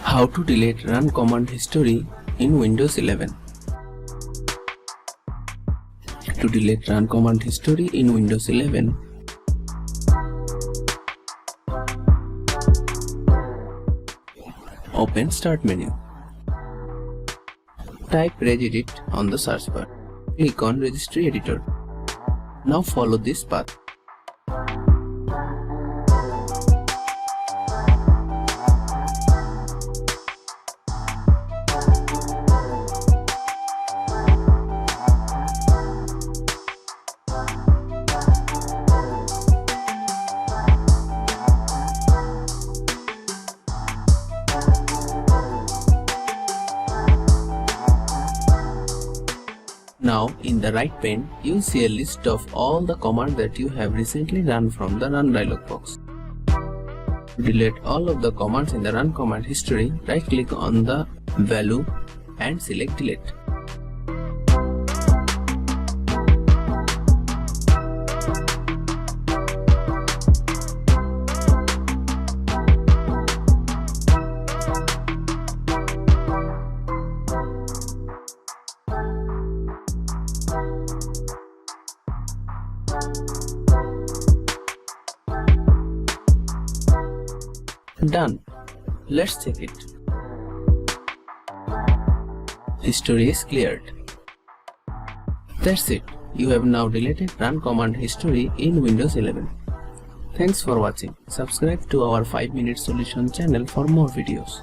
How to delete run command history in Windows 11. To delete run command history in Windows 11, open Start menu. Type regedit on the search bar. Click on Registry Editor. Now follow this path. Now, in the right pane, you see a list of all the commands that you have recently run from the Run dialog box. To delete all of the commands in the Run command history, right-click on the value and select Delete. Done. Let's check it. History is cleared. That's it. You have now deleted run command history in Windows 11. Thanks for watching. Subscribe to our 5-minute solution channel for more videos.